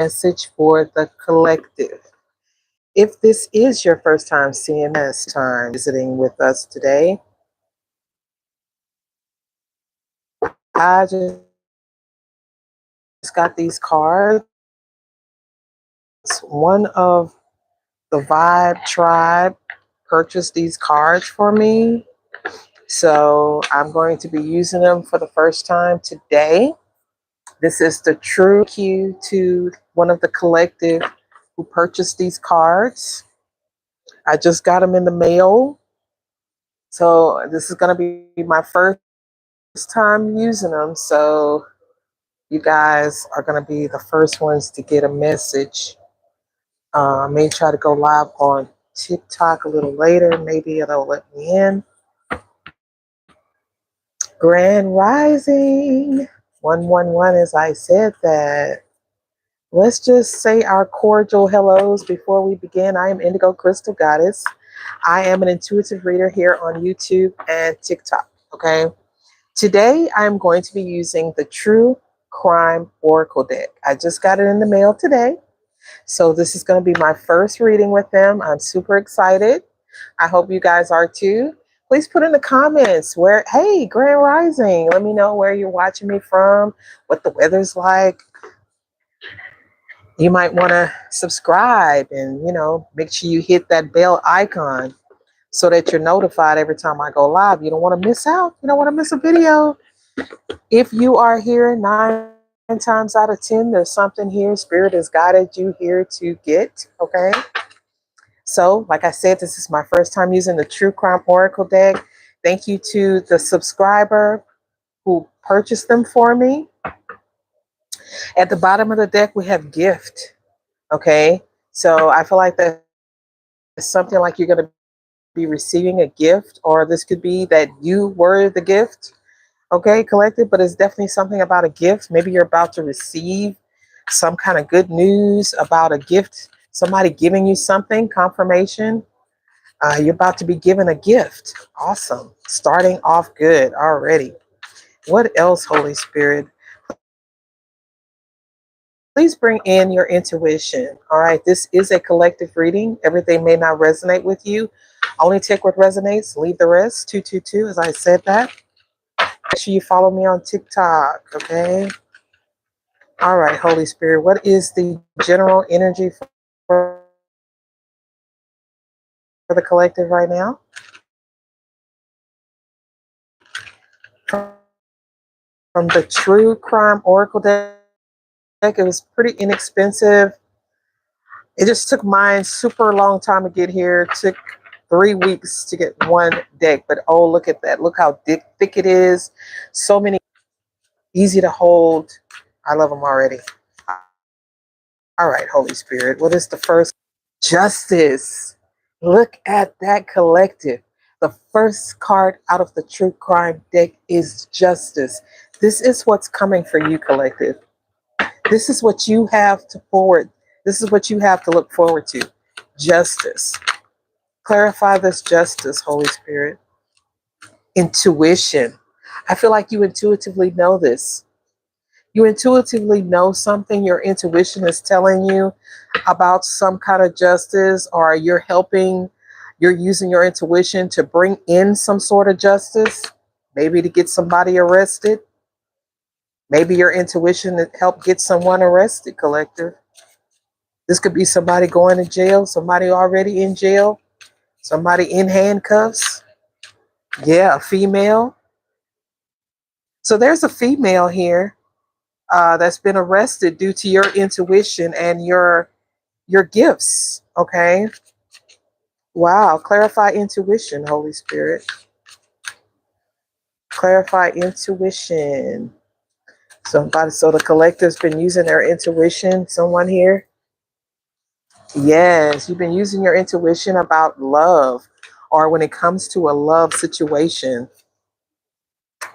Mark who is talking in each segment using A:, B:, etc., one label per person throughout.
A: message for the collective. If this is your first time seeing us, time visiting with us today, I just got these cards. One of the Vibe Tribe purchased these cards for me. So I'm going to be using them for the first time today. This is the true cue to one of the collective who purchased these cards. I just got them in the mail. So this is going to be my first time using them. So you guys are going to be the first ones to get a message. I may try to go live on TikTok a little later. Maybe it'll let me in. Grand Rising 111, as I said that. Let's just say our cordial hellos before we begin. I am Indigo Crystal Goddess. I am an intuitive reader here on YouTube and TikTok. Okay. Today, I'm going to be using the True Crime Oracle deck. I just got it in the mail today. So this is going to be my first reading with them. I'm super excited. I hope you guys are too. Please put in the comments where, hey, Grand Rising. Let me know where you're watching me from, what the weather's like. You might want to subscribe and, make sure you hit that bell icon so that you're notified every time I go live. You don't want to miss out. You don't want to miss a video. If you are here 9 times out of 10, there's something here Spirit has guided you here to get, okay? So, like I said, this is my first time using the True Crime Oracle deck. Thank you to the subscriber who purchased them for me. At the bottom of the deck, we have gift, okay? So I feel like that's something like you're going to be receiving a gift, or this could be that you were the gift. Okay, collective, but it's definitely something about a gift. Maybe you're about to receive some kind of good news about a gift, somebody giving you something, confirmation. You're about to be given a gift. Awesome. Starting off good already. What else, Holy Spirit? Please bring in your intuition. All right, this is a collective reading. Everything may not resonate with you. Only take what resonates, leave the rest. 222, as I said that. Make sure you follow me on TikTok, okay? All right, Holy Spirit, what is the general energy for the collective right now? From the True Crime Oracle deck, it was pretty inexpensive. It just took mine super long time to get here. It took 3 weeks to get one deck, but oh, look at that. Look how thick it is. So many, easy to hold. I love them already. All right, Holy Spirit, what is the first? Justice. Look at that collective. The first card out of the True Crime deck is Justice. This is what's coming for you, collective. This is what you have to forward. This is what you have to look forward to. Justice. Clarify this justice, Holy Spirit. Intuition. I feel like you intuitively know this. You intuitively know something. Your intuition is telling you about some kind of justice, or you're using your intuition to bring in some sort of justice, maybe to get somebody arrested. Maybe your intuition to help get someone arrested, collective. This could be somebody going to jail, somebody already in jail, somebody in handcuffs. Yeah, a female. So there's a female here that's been arrested due to your intuition and your gifts. Okay. Wow. Clarify intuition, Holy Spirit. Clarify intuition. So the collective's been using their intuition. Someone here. Yes, you've been using your intuition about love, or when it comes to a love situation.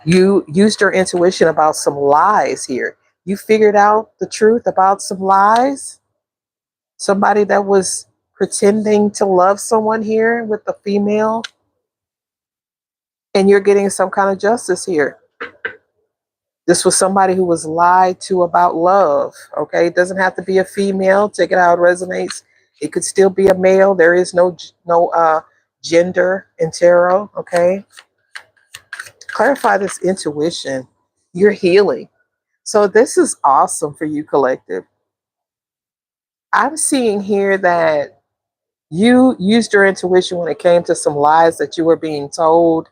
A: You used your intuition about some lies here. You figured out the truth about some lies. Somebody that was pretending to love someone here with the female, and you're getting some kind of justice here. This was somebody who was lied to about love. Okay, it doesn't have to be a female. Take it how it resonates. It could still be a male. There is no gender in tarot. Okay, clarify this intuition. You're healing. So this is awesome for you, collective. I'm seeing here that you used your intuition when it came to some lies that you were being told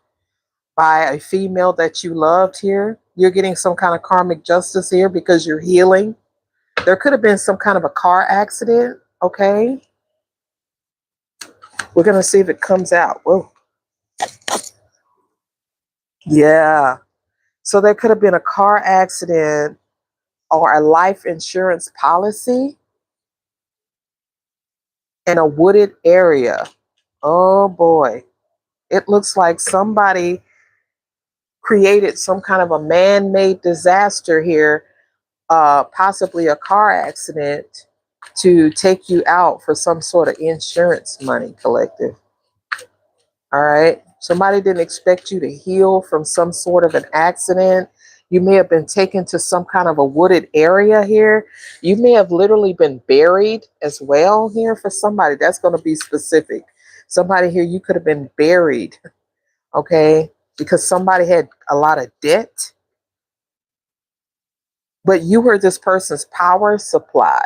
A: by a female that you loved here. You're getting some kind of karmic justice here because you're healing. There could have been some kind of a car accident. Okay. We're going to see if it comes out. Whoa. Yeah. So there could have been a car accident or a life insurance policy in a wooded area. Oh boy. It looks like somebody created some kind of a man-made disaster here, possibly a car accident, to take you out for some sort of insurance money, collective. All right. Somebody didn't expect you to heal from some sort of an accident. You may have been taken to some kind of a wooded area here. You may have literally been buried as well here for somebody. That's going to be specific. Somebody here, you could have been buried. Okay. Because somebody had a lot of debt, but you were this person's power supply.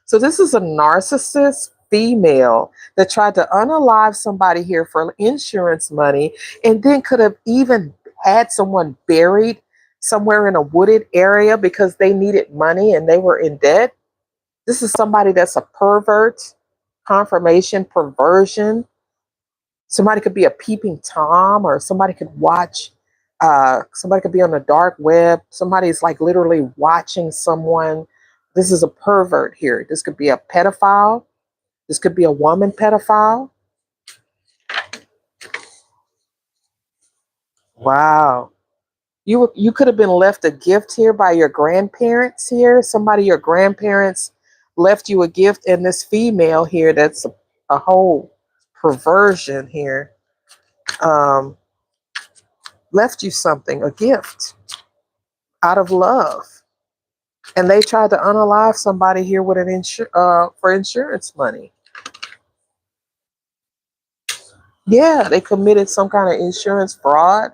A: So this is a narcissist female that tried to unalive somebody here for insurance money and then could have even had someone buried somewhere in a wooded area because they needed money and they were in debt. This is somebody that's a pervert, confirmation, perversion. Somebody could be a peeping Tom, or somebody could watch, somebody could be on the dark web. Somebody's like literally watching someone. This is a pervert here. This could be a pedophile. This could be a woman pedophile. Wow. You could have been left a gift here by your grandparents here. Somebody, your grandparents left you a gift, and this female here, that's a whole perversion here, um, left you something, a gift out of love. And they tried to unalive somebody here with for insurance money. Yeah, they committed some kind of insurance fraud.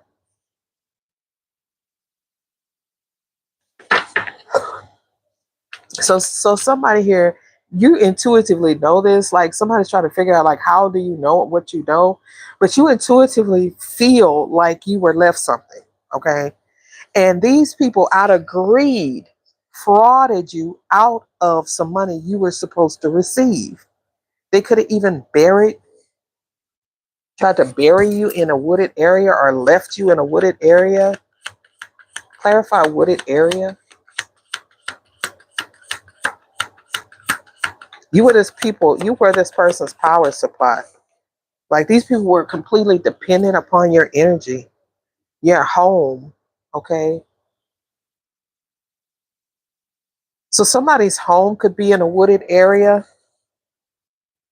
A: So somebody here, you intuitively know this. Like somebody's trying to figure out like how do you know what you know, but you intuitively feel like you were left something. Okay, and these people out of greed frauded you out of some money you were supposed to receive. They could have even tried to bury you in a wooded area or left you in a wooded area. Clarify wooded area. You were this person's power supply. Like these people were completely dependent upon your energy, your home. Okay. So somebody's home could be in a wooded area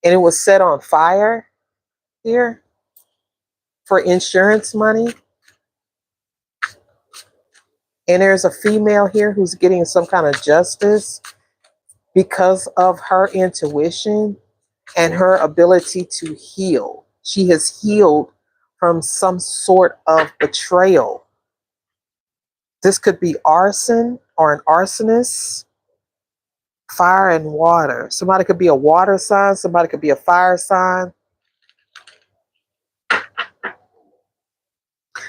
A: and it was set on fire here for insurance money. And there's a female here who's getting some kind of justice because of her intuition and her ability to heal. She has healed from some sort of betrayal. This could be arson or an arsonist, fire and water. Somebody could be a water sign, somebody could be a fire sign.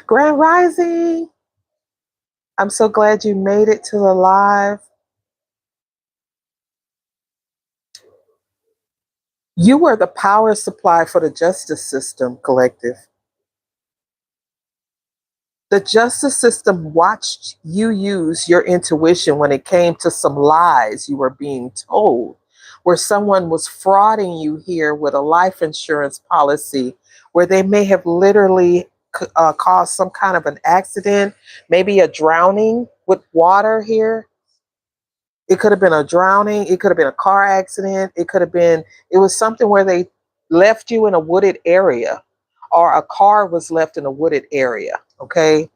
A: Grand Rising, I'm so glad you made it to the live. You were the power supply for the justice system, collective. The justice system watched you use your intuition when it came to some lies you were being told, where someone was frauding you here with a life insurance policy, where they may have literally caused some kind of an accident, maybe a drowning with water here. It could have been a drowning. It could have been a car accident. It was something where they left you in a wooded area or a car was left in a wooded area. Okay.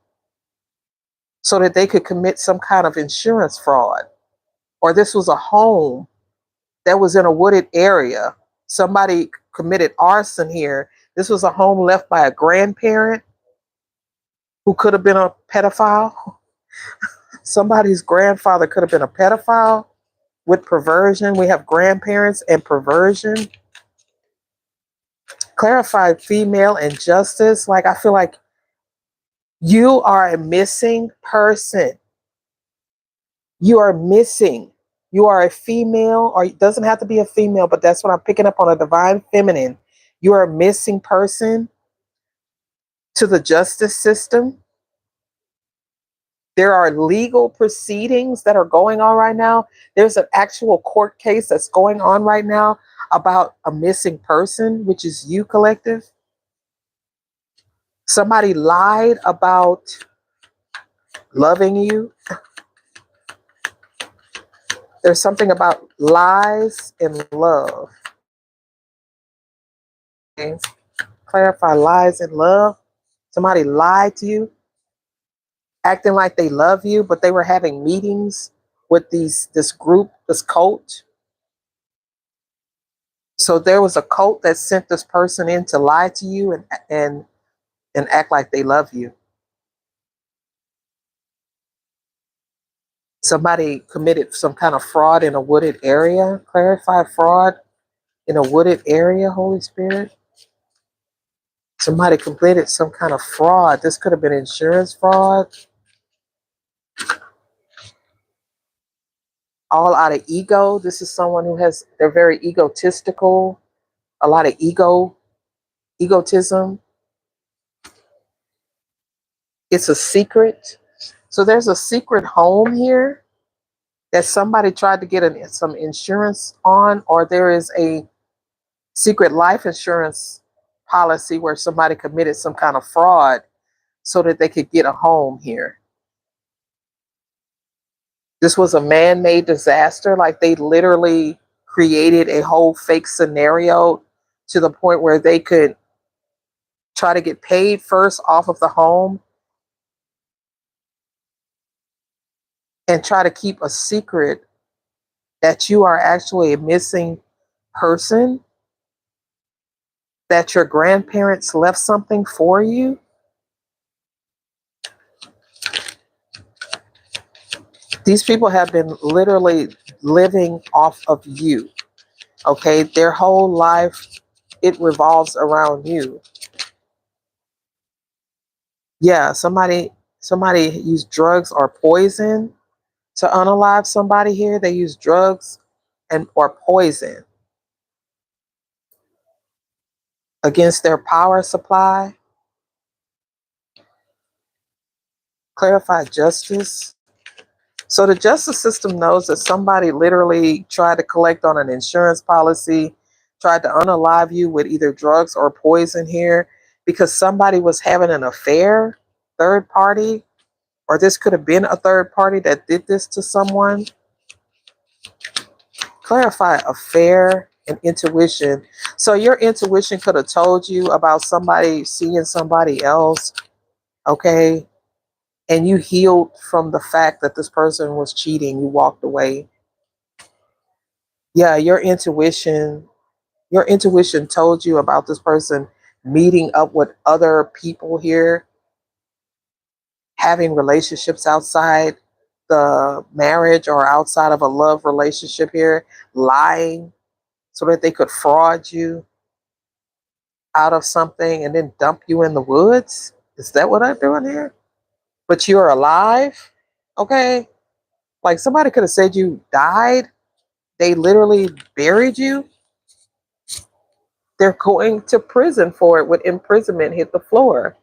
A: so that they could commit some kind of insurance fraud. Or this was a home that was in a wooded area. Somebody committed arson here. This was a home left by a grandparent who could have been a pedophile. Somebody's grandfather could have been a pedophile with perversion. We have grandparents and perversion. Clarified female injustice. Like, I feel like you are a missing person. You are missing. You are a female, or it doesn't have to be a female, but that's what I'm picking up on, a divine feminine. You are a missing person to the justice system. There are legal proceedings that are going on right now. There's an actual court case that's going on right now about a missing person, which is you, collective. Somebody lied about loving you. There's something about lies and love. Okay. Clarify lies and love. Somebody lied to you, acting like they love you, but they were having meetings with this group, this cult. So there was a cult that sent this person in to lie to you and act like they love you. Somebody committed some kind of fraud in a wooded area. Clarify fraud in a wooded area, Holy Spirit. Somebody committed some kind of fraud. This could have been insurance fraud. All out of ego. This is someone who they're very egotistical. A lot of egotism. It's a secret. So there's a secret home here that somebody tried to get some insurance on, or there is a secret life insurance policy where somebody committed some kind of fraud so that they could get a home here. This was a man-made disaster. Like, they literally created a whole fake scenario to the point where they could try to get paid first off of the home and try to keep a secret that you are actually a missing person, that your grandparents left something for you. These people have been literally living off of you. Okay, their whole life, it revolves around you. Yeah, somebody used drugs or poison to unalive somebody here. They use drugs or poison against their power supply. Clarify justice. So the justice system knows that somebody literally tried to collect on an insurance policy, tried to unalive you with either drugs or poison here because somebody was having an affair, third party, or this could have been a third party that did this to someone. Clarify affair and intuition. So your intuition could have told you about somebody seeing somebody else, okay? And you healed from the fact that this person was cheating. You walked away. Yeah, your intuition told you about this person meeting up with other people here, having relationships outside the marriage or outside of a love relationship here, lying so that they could fraud you out of something and then dump you in the woods. Is that what I'm doing here? But you're alive, okay? Like, somebody could have said you died. They literally buried you. They're going to prison for it with imprisonment hit the floor.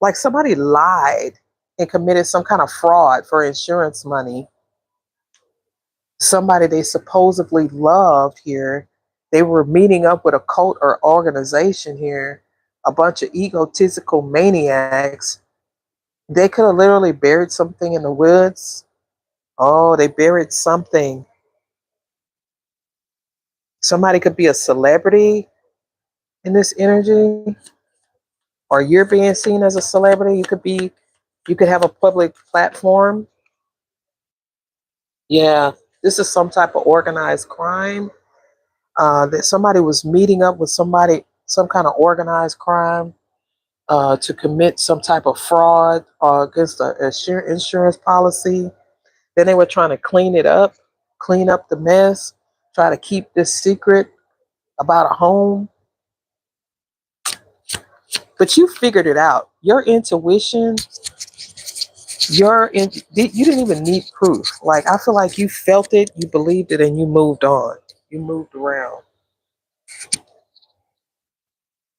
A: Like, somebody lied and committed some kind of fraud for insurance money. Somebody they supposedly loved here. They were meeting up with a cult or organization here. A bunch of egotistical maniacs. They could have literally buried something in the woods. Oh, they buried something. Somebody could be a celebrity in this energy, or you're being seen as a celebrity. You could be You could have a public platform. Yeah, this is some type of organized crime. That somebody was meeting up with somebody, some kind of organized crime, to commit some type of fraud against the insurance policy. Then they were trying to clean up the mess, try to keep this secret about a home. But you figured it out. Your intuition, you didn't even need proof. Like, I feel like you felt it, you believed it, and you moved on. You moved around.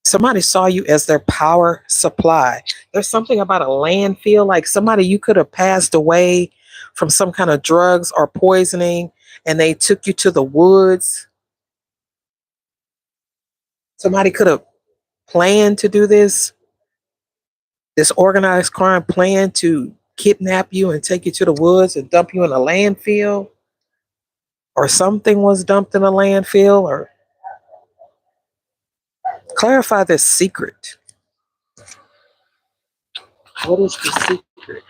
A: Somebody saw you as their power supply. There's something about a landfill, like somebody you could have passed away from some kind of drugs or poisoning, and they took you to the woods. Somebody could have planned to do this organized crime plan to kidnap you and take you to the woods and dump you in a landfill, or something was dumped in a landfill, or clarify this secret. What is the secret?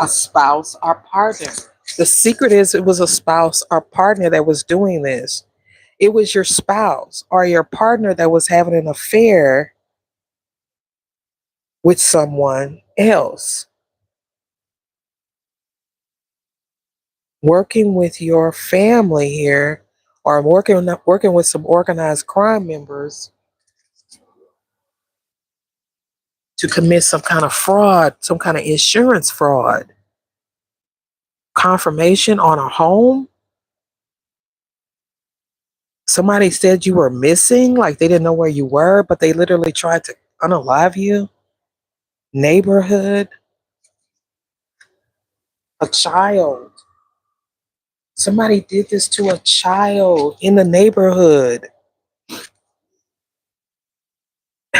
A: A spouse or partner. The secret is it was a spouse or partner that was doing this. It was your spouse or your partner that was having an affair with someone else, working with your family here, or working with some organized crime members to commit some kind of fraud, some kind of insurance fraud. Confirmation on a home. Somebody said you were missing, like they didn't know where you were, but they literally tried to unalive you. Neighborhood. A child. Somebody did this to a child in the neighborhood.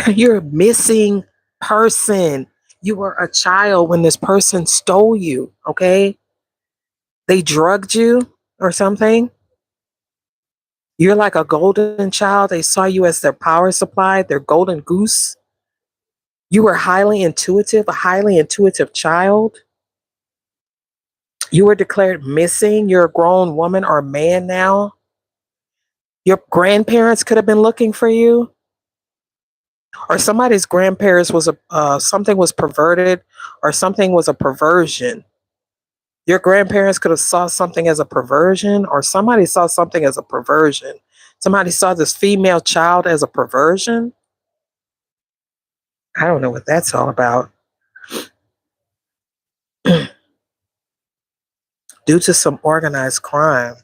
A: You're a missing person. You were a child when this person stole you, okay? They drugged you or something. You're like a golden child. They saw you as their power supply, their golden goose. You were highly intuitive, a highly intuitive child. You were declared missing. You're a grown woman or man now. Your grandparents could have been looking for you, or somebody's grandparents was something was perverted, or something was a perversion. Your grandparents could have saw something as a perversion, or somebody saw something as a perversion. Somebody saw this female child as a perversion. I don't know what that's all about. Due to some organized crime,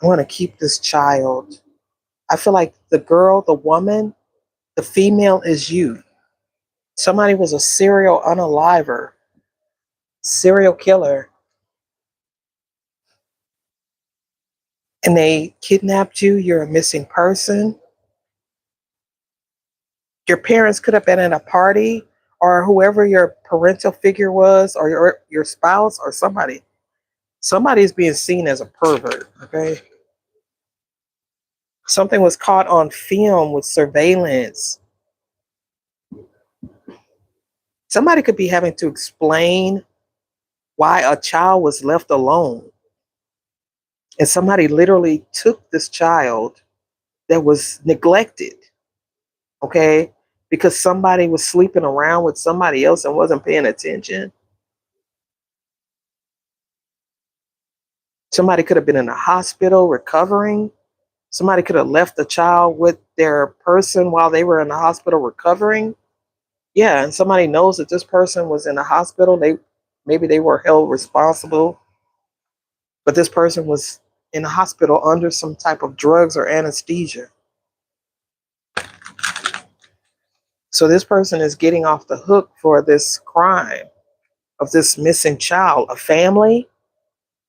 A: I want to keep this child. I feel like the girl, the woman, the female is you. Somebody was a serial unaliver, serial killer, and they kidnapped you. You're a missing person. Your parents could have been at a party, or whoever your parental figure was, or your spouse, or somebody. Somebody is being seen as a pervert, okay? Something was caught on film with surveillance. Somebody could be having to explain why a child was left alone. And somebody literally took this child that was neglected, okay? Because somebody was sleeping around with somebody else and wasn't paying attention. Somebody could have been in a hospital recovering. Somebody could have left the child with their person while they were in the hospital recovering. Yeah, and somebody knows that this person was in the hospital. Maybe they were held responsible, but this person was in the hospital under some type of drugs or anesthesia. So this person is getting off the hook for this crime of this missing child. A family,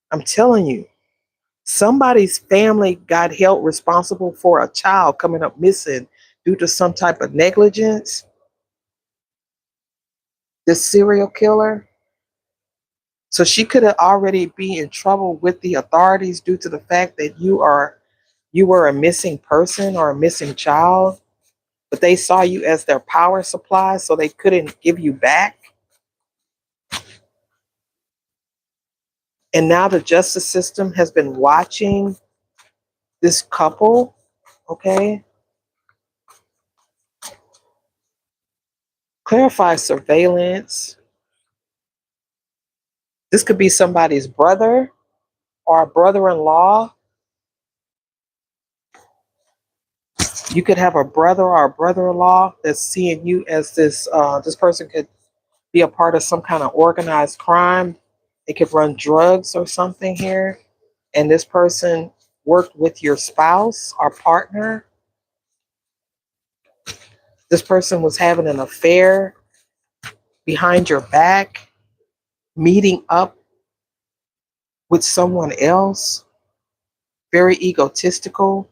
A: I'm telling you, somebody's family got held responsible for a child coming up missing due to some type of negligence. This serial killer. So she could have already be in trouble with the authorities due to the fact that you are you were a missing person or a missing child, but they saw you as their power supply, so they couldn't give you back. And now the justice system has been watching this couple, okay? Clarify surveillance. This could be somebody's brother or a brother-in-law. You could have a brother or a brother-in-law that's seeing you as this. This person could be a part of some kind of organized crime. They could run drugs or something here. And this person worked with your spouse or partner. This person was having an affair behind your back, meeting up with someone else, very egotistical.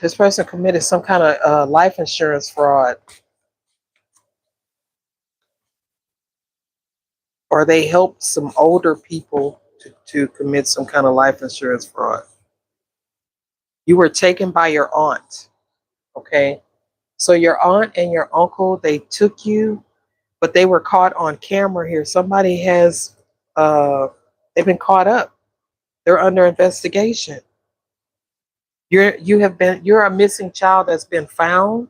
A: This person committed some kind of life insurance fraud, or they helped some older people to commit some kind of life insurance fraud. You were taken by your aunt, okay? So your aunt and your uncle, they took you, but they were caught on camera here. Somebody has, they've been caught up. They're under investigation. You're a missing child that's been found.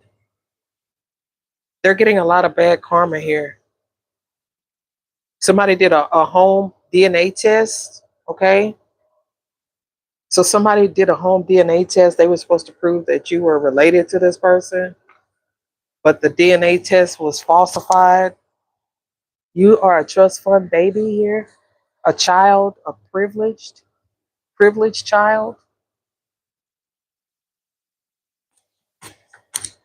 A: They're getting a lot of bad karma here. Somebody did a home DNA test, okay? So somebody did a home DNA test. They were supposed to prove that you were related to this person, but the DNA test was falsified. You are a trust fund baby here, a child, a privileged child.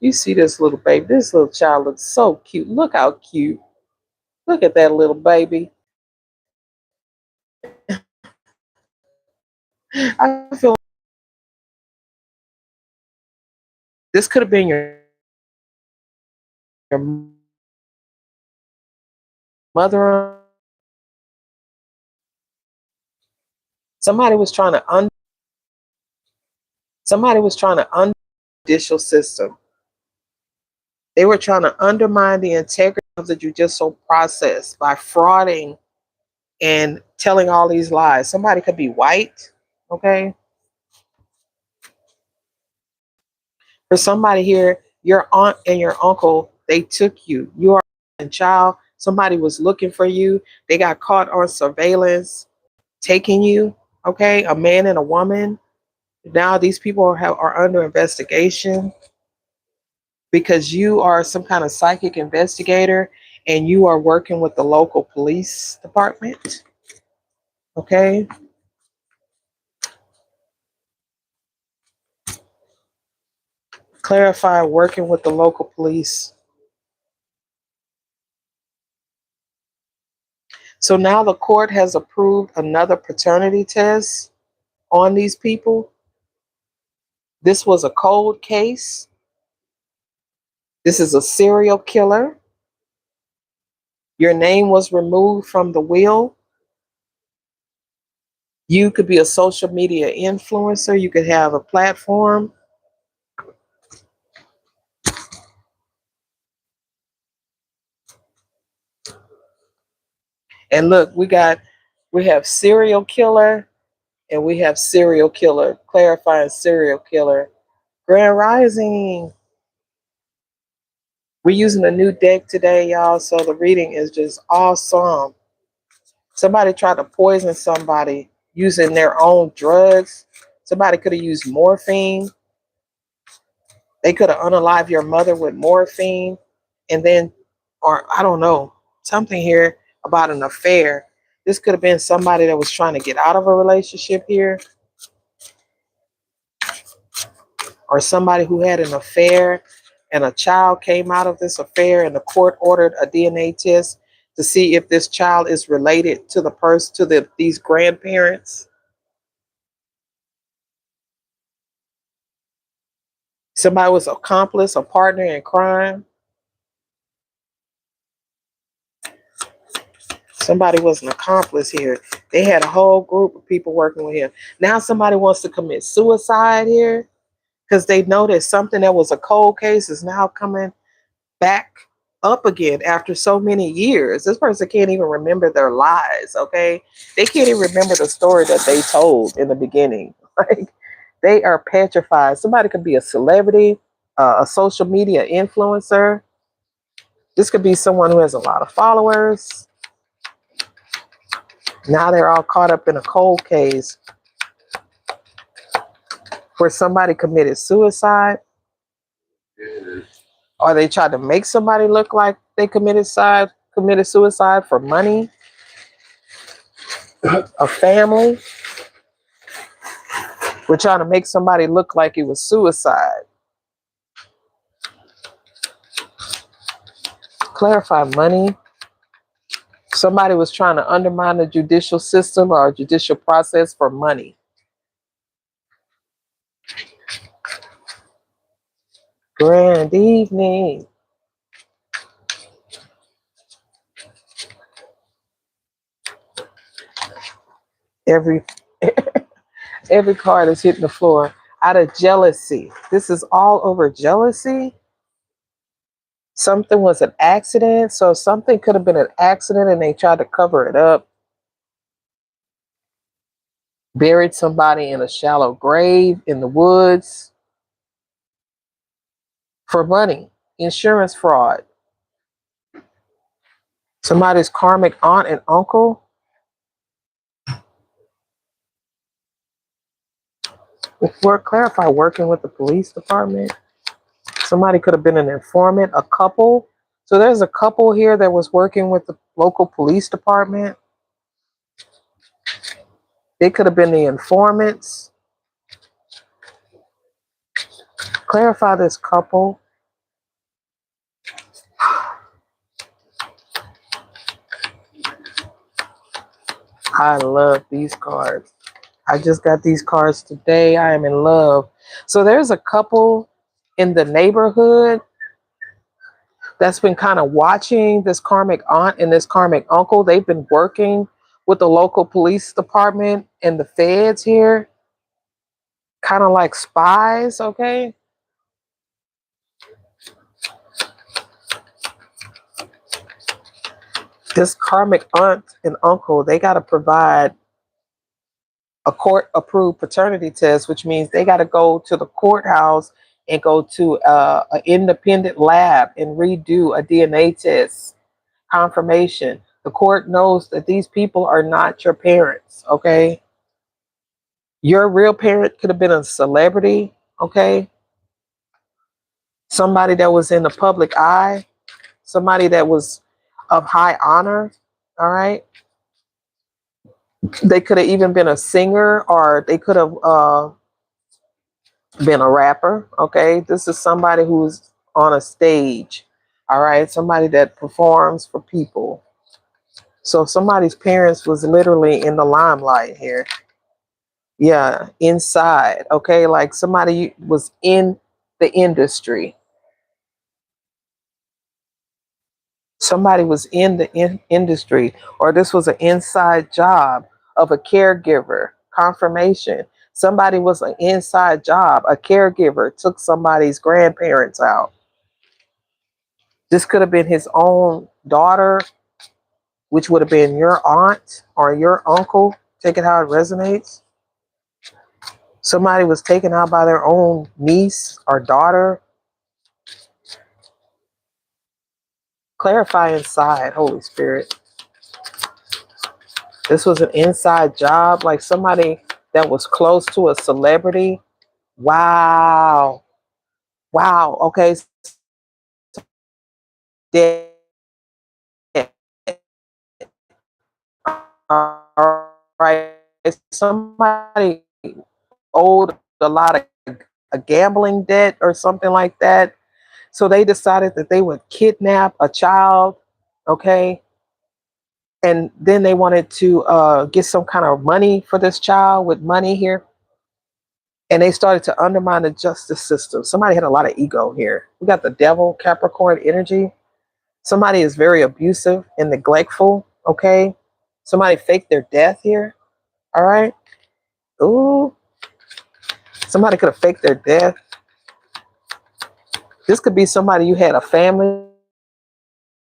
A: You see this little baby. This little child looks so cute. Look how cute. Look at that little baby. I feel this could have been your mother. Somebody was trying to somebody was trying to under the judicial system. They were trying to undermine the integrity of the judicial process by frauding and telling all these lies. Somebody could be white, okay? For somebody here, your aunt and your uncle, they took you. You are a child. Somebody was looking for you. They got caught on surveillance, taking you, okay? A man and a woman. Now these people are under investigation because you are some kind of psychic investigator and you are working with the local police department, okay? Clarify working with the local police. So now the court has approved another paternity test on these people. This was a cold case. This is a serial killer. Your name was removed from the will. You could be a social media influencer. You could have a platform. And look, we have serial killer and we have serial killer, clarifying serial killer. Grand Rising. We're using a new deck today, y'all, so the reading is just awesome. Somebody tried to poison somebody using their own drugs. Somebody could have used morphine. They could have unalived your mother with morphine. And then, or I don't know, something here about an affair. This could have been somebody that was trying to get out of a relationship here, or somebody who had an affair and a child came out of this affair and the court ordered a DNA test to see if this child is related to the person, to these grandparents. Somebody was an accomplice, a partner in crime. Somebody was an accomplice here. They had a whole group of people working with him. Now somebody wants to commit suicide here because they know that something that was a cold case is now coming back up again after so many years. This person can't even remember their lies, okay? They can't even remember the story that they told in the beginning. Like, they are petrified. Somebody could be a celebrity, a social media influencer. This could be someone who has a lot of followers. Now they're all caught up in a cold case where somebody committed suicide, or they tried to make somebody look like they committed suicide for money, a family. We're trying to make somebody look like it was suicide. Clarify money. Somebody was trying to undermine the judicial system or judicial process for money. Grand evening. Every every card is hitting the floor out of jealousy. This is all over jealousy. Something was an accident. So something could have been an accident and they tried to cover it up. Buried somebody in a shallow grave in the woods for money. Insurance fraud. Somebody's karmic aunt and uncle. Clarify working with the police department. Somebody could have been an informant, a couple. So there's a couple here that was working with the local police department. They could have been the informants. Clarify this couple. I love these cards. I just got these cards today. I am in love. So there's a couple in the neighborhood that's been kind of watching this karmic aunt and this karmic uncle. They've been working with the local police department and the feds here, kind of like spies, okay? This karmic aunt and uncle, they got to provide a court-approved paternity test, which means they got to go to the courthouse and go to an independent lab and redo a DNA test confirmation. The court knows that these people are not your parents, okay? Your real parent could have been a celebrity, okay? Somebody that was in the public eye, somebody that was of high honor, all right? They could have even been a singer, or they could have been a rapper, okay? This is somebody who's on a stage, all right? Somebody that performs for people. So somebody's parents was literally in the limelight here. Yeah, inside, okay? Like somebody was in the industry. Somebody was in the industry, or this was an inside job of a caregiver. Confirmation. Somebody was an inside job. A caregiver took somebody's grandparents out. This could have been his own daughter, which would have been your aunt or your uncle. Take it how it resonates. Somebody was taken out by their own niece or daughter. Clarify inside, Holy Spirit. This was an inside job, like somebody that was close to a celebrity. Wow. Wow. Okay. All right. Somebody owed a lot of a gambling debt or something like that. So they decided that they would kidnap a child. Okay. And then they wanted to get some kind of money for this child with money here. And they started to undermine the justice system. Somebody had a lot of ego here. We got the devil, Capricorn energy. Somebody is very abusive and neglectful, okay? Somebody faked their death here. All right. Ooh, somebody could have faked their death. This could be somebody you had a family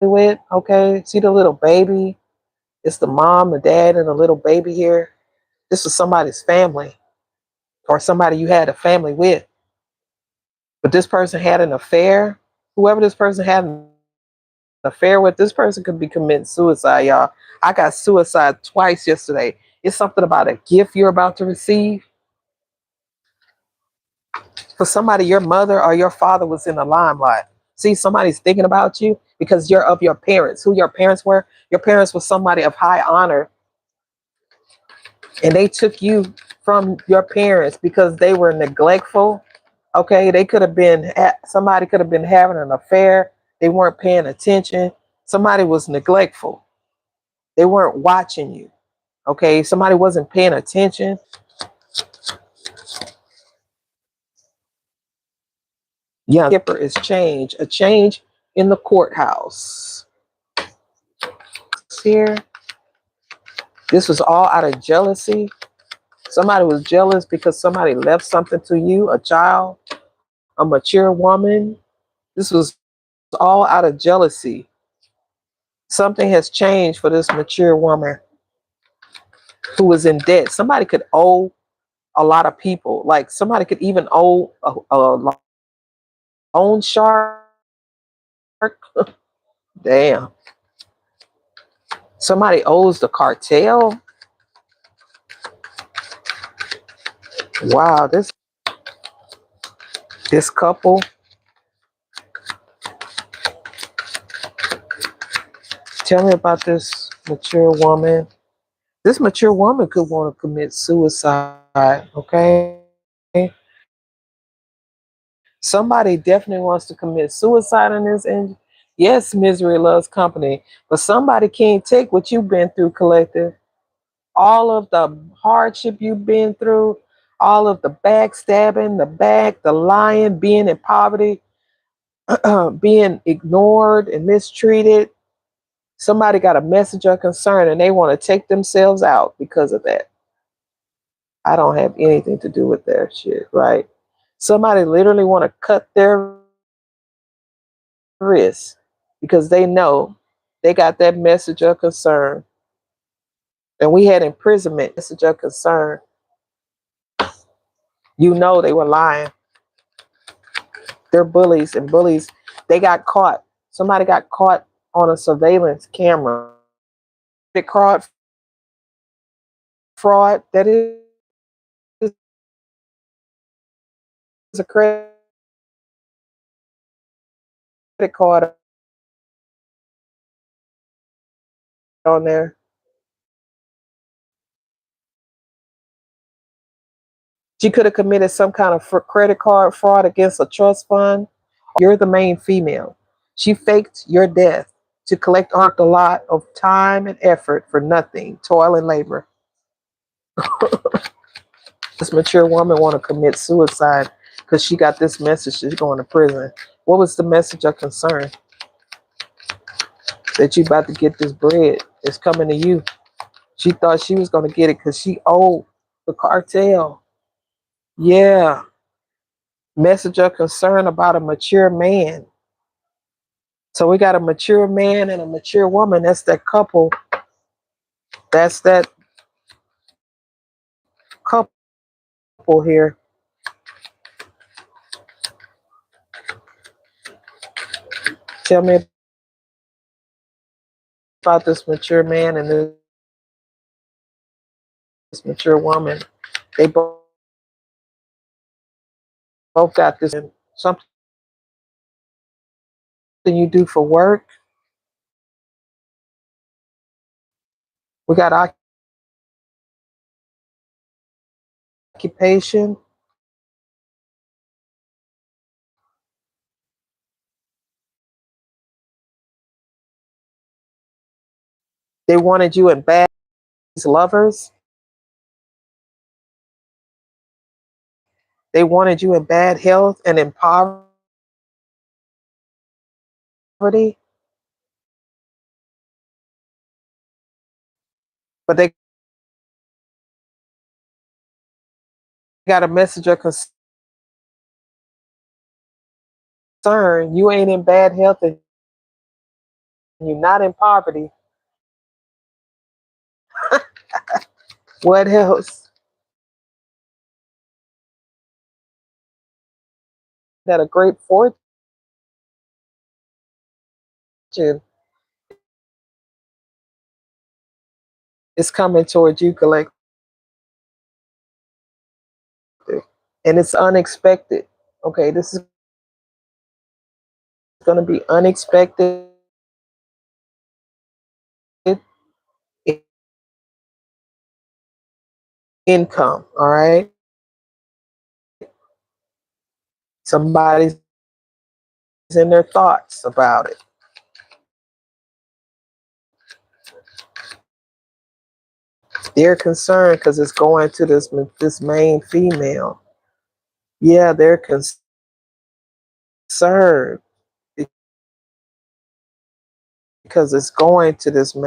A: with. Okay. See the little baby? It's the mom, the dad, and the little baby here. This was somebody's family or somebody you had a family with. But this person had an affair. Whoever this person had an affair with, this person could be committing suicide, y'all. I got suicide twice yesterday. It's something about a gift you're about to receive. For somebody, your mother or your father was in the limelight. See, somebody's thinking about you because you're of your parents. Who your parents were? Your parents were somebody of high honor, and they took you from your parents because they were neglectful. Okay, they could have been, somebody could have been having an affair. They weren't paying attention. Somebody was neglectful. They weren't watching you. Okay, somebody wasn't paying attention. Yeah, skipper is change, a change in the courthouse. Here, this was all out of jealousy. Somebody was jealous because somebody left something to you, a child, a mature woman. This was all out of jealousy. Something has changed for this mature woman who was in debt. Somebody could owe a lot of people. Like somebody could even owe a loan shark. Damn. Somebody owes the cartel. Wow, this couple. Tell me about this mature woman. This mature woman could want to commit suicide, okay? Somebody definitely wants to commit suicide in this. And yes, misery loves company, but somebody can't take what you've been through, collective. All of the hardship you've been through, all of the backstabbing, the lying, being in poverty, being ignored and mistreated. Somebody got a message of concern and they want to take themselves out because of that. I don't have anything to do with their shit, right? Somebody literally want to cut their wrist because they know they got that message of concern. And we had imprisonment, message of concern. You know they were lying. They're bullies, and bullies, they got caught. Somebody got caught on a surveillance camera. They caught fraud. That is a credit card on there. She could have committed some kind of credit card fraud against a trust fund. You're the main female. She faked your death to collect a lot of time and effort for nothing, toil and labor. This mature woman want to commit suicide because she got this message she's going to prison. What was the message of concern? That you about to get this bread. It's coming to you. She thought she was going to get it because she owed the cartel. Yeah. Message of concern about a mature man. So we got a mature man and a mature woman. That's that couple. That's that couple here. Tell me about this mature man and this mature woman. They both got this something you do for work. We got occupation. They wanted you in bad lovers. They wanted you in bad health and in poverty. but they got a message of concern. You ain't in bad health and you're not in poverty. What else? That a great fortune is coming towards you collectively. And it's unexpected. Okay, this is going to be unexpected income. All right, somebody's in their thoughts about it. They're concerned because it's going to this main female. Yeah, they're concerned because it's going to this main